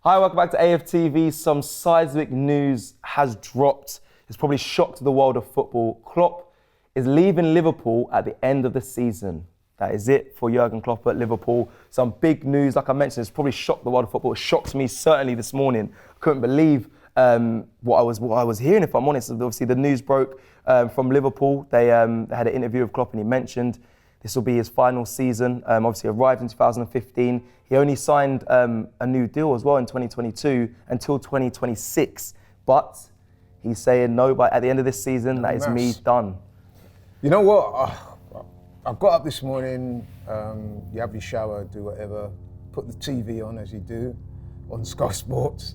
Hi, welcome back to AFTV. Some seismic news has dropped. It's probably shocked the world of football. Klopp is leaving Liverpool at the end of the season. That is it for Jurgen Klopp at Liverpool. Some big news, like I mentioned, it's probably shocked the world of football. It shocked me certainly this morning. I couldn't believe what I was hearing, if I'm honest. Obviously, the news broke from Liverpool. They had an interview with Klopp and he mentioned this will be his final season. Obviously, arrived in 2015. He only signed a new deal as well in 2022 until 2026. But he's saying no, but at the end of this season, that is me done. You know what? I got up this morning, you have your shower, do whatever, put the TV on as you do on Sky Sports,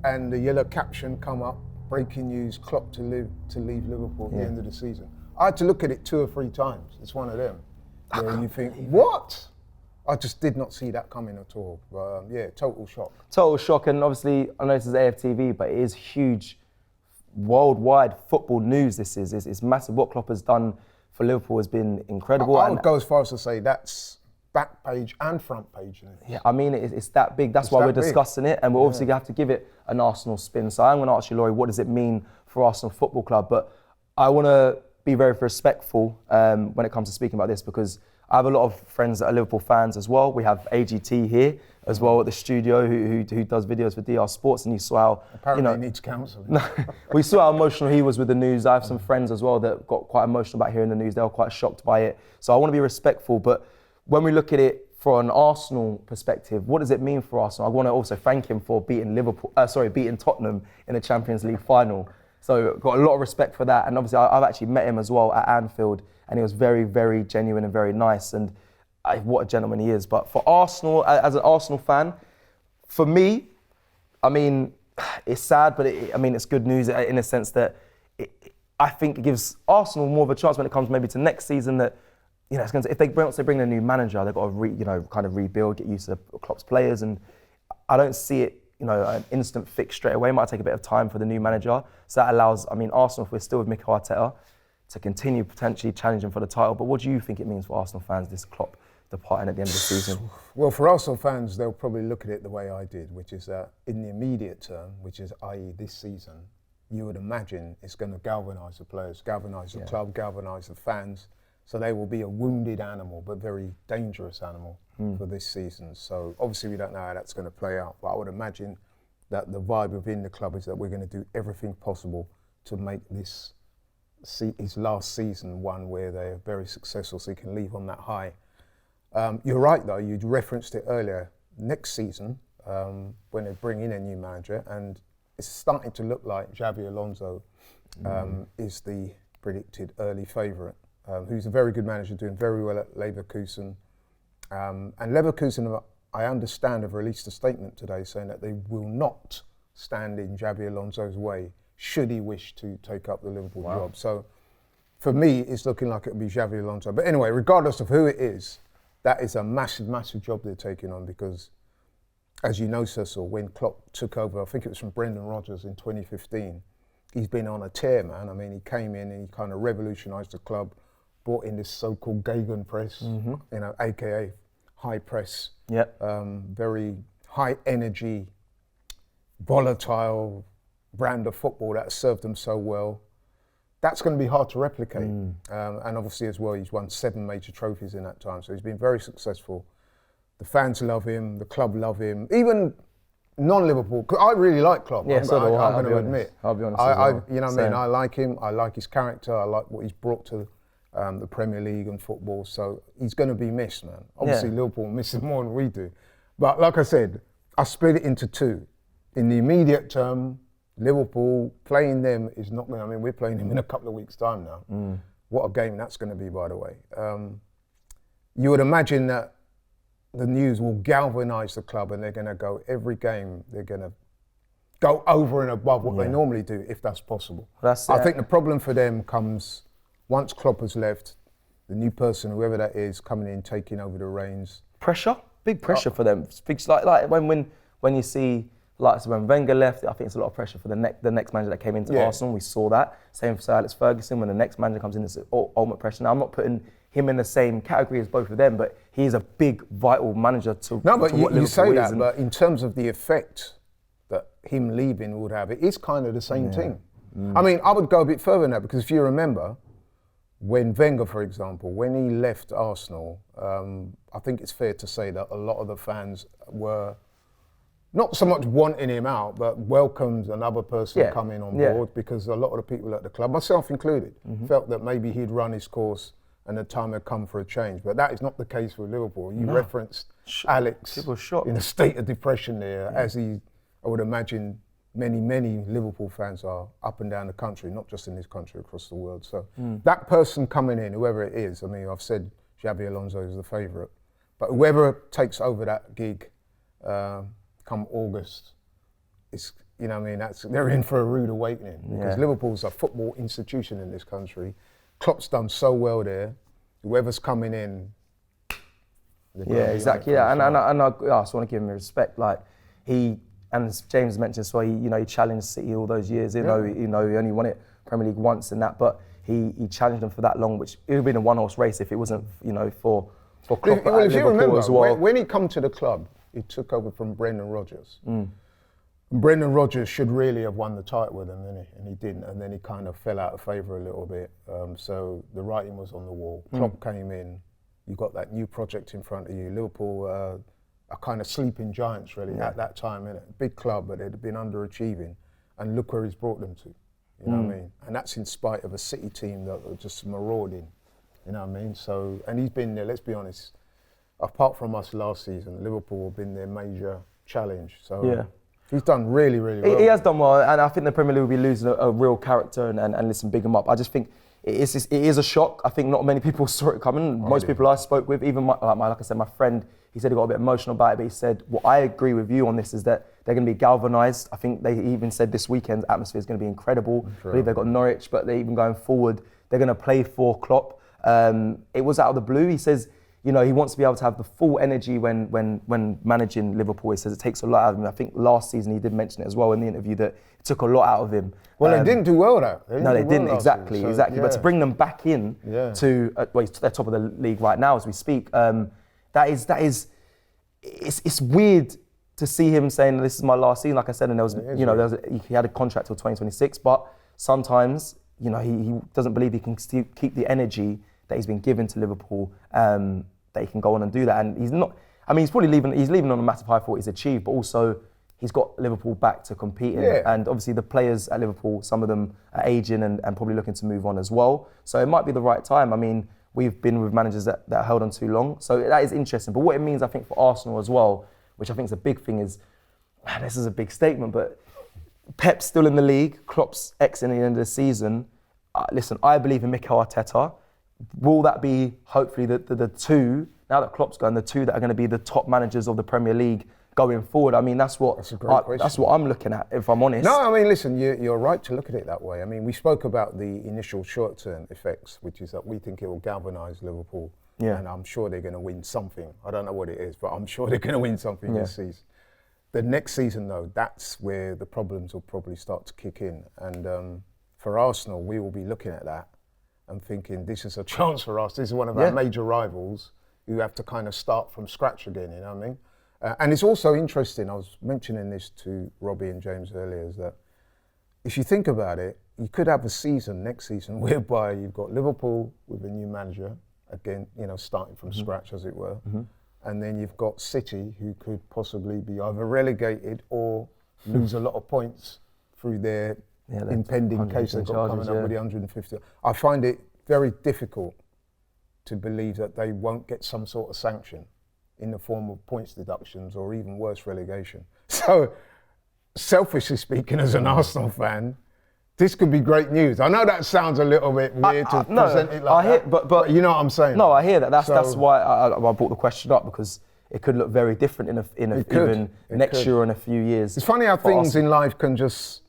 and the yellow caption come up, breaking news, Klopp to leave Liverpool at the end of the season. I had to look at it 2 or 3 times. It's one of them. Where you think, what? I just did not see that coming at all. But total shock. Total shock, and obviously, I know this is AFTV, but it is huge worldwide football news. This is. It's massive. What Klopp has done for Liverpool has been incredible. I would go as far as to say that's back page and front page. Yeah, I mean, it's that big. That's why we're discussing it, and we're obviously going to have to give it an Arsenal spin. So I'm going to ask you, Laurie, what does it mean for Arsenal Football Club? But I want to be very respectful when it comes to speaking about this, because I have a lot of friends that are Liverpool fans as well. We have AGT here as well at the studio who does videos for DR Sports, and you saw how... Apparently he needs counselling. We saw how emotional he was with the news. I have some friends as well that got quite emotional about hearing the news. They were quite shocked by it. So I want to be respectful, but when we look at it from an Arsenal perspective, what does it mean for Arsenal? I want to also thank him for beating Tottenham in the Champions League final. So got a lot of respect for that. And obviously I've actually met him as well at Anfield, and he was very, very genuine and very nice. And what a gentleman he is. But for Arsenal, as an Arsenal fan, for me, I mean, it's sad, but it's good news in a sense that I think it gives Arsenal more of a chance when it comes maybe to next season that, it's going to, if they bring in a new manager, they've got to kind of rebuild, get used to Klopp's players. And I don't see it, an instant fix straight away. It might take a bit of time for the new manager. So that allows, Arsenal, if we're still with Mikel Arteta, to continue potentially challenging for the title. But what do you think it means for Arsenal fans, this Klopp departing at the end of the season? Well, for Arsenal fans, they'll probably look at it the way I did, which is that in the immediate term, which is i.e. this season, you would imagine it's going to galvanise the players, galvanise the club, galvanise the fans. So they will be a wounded animal, but very dangerous animal for this season. So obviously we don't know how that's going to play out, but I would imagine that the vibe within the club is that we're going to do everything possible to make this his last season one where they're very successful, so he can leave on that high. You're right though, you referenced it earlier. Next season, when they bring in a new manager, and it's starting to look like Xabi Alonso is the predicted early favourite. Who's a very good manager, doing very well at Leverkusen. And Leverkusen, I understand, have released a statement today saying that they will not stand in Xabi Alonso's way should he wish to take up the Liverpool job. So for me, it's looking like it'll be Xabi Alonso. But anyway, regardless of who it is, that is a massive, massive job they're taking on, because as you know, Cecil, when Klopp took over, I think it was from Brendan Rodgers in 2015, he's been on a tear, man. He came in and he kind of revolutionised the club, brought in this so-called Gegenpress, aka high press, very high energy, volatile brand of football that served them so well. That's going to be hard to replicate. And obviously as well, he's won 7 major trophies in that time, so he's been very successful. The fans love him, the club love him, even non-Liverpool, because I really like Klopp. Yeah, so do I. I'm going to admit. I'll be honest as well. You know what I mean? I like him, I like his character, I like what he's brought to the Premier League and football, so he's going to be missed, man. Obviously Liverpool miss him more than we do. But like I said, I split it into 2. In the immediate term, Liverpool, playing them is not going to, we're playing them in a couple of weeks' time now. What a game that's going to be, by the way. You would imagine that the news will galvanise the club and they're going to go every game, they're going to go over and above what they normally do, if that's possible. I think the problem for them comes once Klopp has left, the new person, whoever that is, coming in, taking over the reins. Pressure? Big pressure for them. Like when you see, like when Wenger left, I think it's a lot of pressure for the next manager that came into Arsenal. We saw that. Same for Sir Alex Ferguson. When the next manager comes in, it's ultimate pressure. Now, I'm not putting him in the same category as both of them, but he's a big, vital manager to. No, but to what you say Liverpool that, is, but in terms of the effect that him leaving would have, it is kind of the same thing. I mean, I would go a bit further than that, because if you remember, when Wenger, for example, when he left Arsenal, I think it's fair to say that a lot of the fans were not so much wanting him out, but welcomed another person coming on board, because a lot of the people at the club, myself included, felt that maybe he'd run his course and the time had come for a change. But that is not the case with Liverpool. You referenced Alex in a state of depression there, as I would imagine many Liverpool fans are up and down the country, not just in this country, across the world. So that person coming in, whoever it is, I mean, I've said Xabi Alonso is the favourite, but whoever takes over that gig come August, it's, you know what I mean, they're in for a rude awakening, because Liverpool's a football institution in this country. Klopp's done so well there. Whoever's coming in, exactly. Yeah, and I just want to give him respect. Like he, and as James mentioned, so he challenged City all those years. He only won it Premier League once and that, but he challenged them for that long, which it would have been a one-horse race if it wasn't for Klopp at Liverpool as well. When he come to the club, he took over from Brendan Rodgers. Brendan Rodgers should really have won the title with him, didn't he? And he didn't, and then he kind of fell out of favour a little bit. So the writing was on the wall. Klopp came in, you got that new project in front of you. Liverpool are kind of sleeping giants really at that time, innit? Big club, but they'd been underachieving, and look where he's brought them to. You know what I mean? And that's in spite of a City team that were just marauding. You know what I mean? So, and he's been there, let's be honest, apart from us last season, Liverpool have been their major challenge. So he's done really well. He has done well, and I think the Premier League will be losing a real character, and listen, big him up. I just think it is a shock. I think not many people saw it coming. Most people I spoke with, even like I said, my friend, he said he got a bit emotional about it, but he said, what I agree with you on this is that they're going to be galvanised. I think they even said this weekend's atmosphere is going to be incredible. I believe they've got Norwich, but they're even going forward, they're going to play for Klopp. It was out of the blue. He says, he wants to be able to have the full energy when managing Liverpool. He says it takes a lot out of him. I think last season he did mention it as well in the interview that it took a lot out of him. Well, they didn't do well though. They didn't exactly. But to bring them back in to he's to the top of the league right now as we speak. It's weird to see him saying this is my last season. Like I said, and he had a contract till 2026. But sometimes he doesn't believe he can still keep the energy that he's been given to Liverpool. That he can go on and do that, and he's not. I mean, he's leaving on a massive high for what he's achieved, but also he's got Liverpool back to competing. And obviously the players at Liverpool, some of them are aging and probably looking to move on as well. So it might be the right time. I mean, we've been with managers that held on too long, so that is interesting. But what it means, I think, for Arsenal as well, which I think is a big thing, is this is a big statement, but Pep's still in the league, Klopp's exiting at the end of the season. Listen, I believe in Mikel Arteta. Will that be, hopefully, the two, now that Klopp's gone, the two that are going to be the top managers of the Premier League going forward? I mean, that's what I'm looking at, if I'm honest. No, I mean, listen, you're right to look at it that way. I mean, we spoke about the initial short-term effects, which is that we think it will galvanise Liverpool. And I'm sure they're going to win something. I don't know what it is, but I'm sure they're going to win something this season. The next season, though, that's where the problems will probably start to kick in. And for Arsenal, we will be looking at that and thinking, this is a chance for us. This is one of our major rivals who have to kind of start from scratch again, you know what I mean? And it's also interesting, I was mentioning this to Robbie and James earlier, is that if you think about it, you could have a season, next season, whereby you've got Liverpool with a new manager, again, starting from scratch, as it were. And then you've got City, who could possibly be either relegated or lose a lot of points through their impending case they've got coming up with the 150. I find it very difficult to believe that they won't get some sort of sanction in the form of points deductions or even worse, relegation. So, selfishly speaking, as an Arsenal fan, this could be great news. I know that sounds a little bit weird to present it like that, but you know what I'm saying? No, I hear that. That's why I brought the question up, because it could look very different even next year or in a few years. It's funny how things in life can just...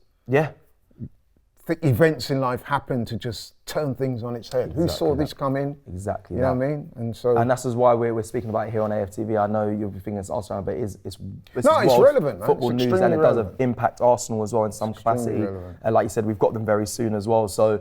events in life happen to just turn things on its head. Who saw this come in? Exactly. You know what I mean? And that's why we're speaking about it here on AFTV. I know you'll be thinking it's Arsenal, but it's relevant, man. Football news, and it does impact Arsenal as well in some capacity. And like you said, we've got them very soon as well. So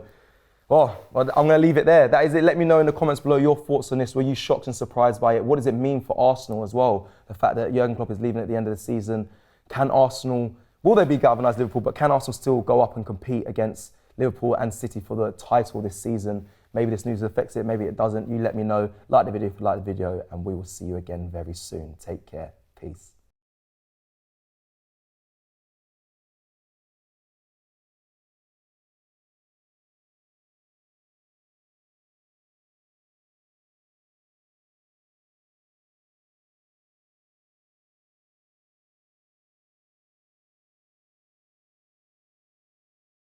Oh, well, I'm going to leave it there. That is it. Let me know in the comments below your thoughts on this. Were you shocked and surprised by it? What does it mean for Arsenal as well? The fact that Jurgen Klopp is leaving at the end of the season. Can Arsenal, will they be galvanised Liverpool, but can Arsenal still go up and compete against Liverpool and City for the title this season? Maybe this news affects it, maybe it doesn't. You let me know. Like the video if you like the video, and we will see you again very soon. Take care. Peace.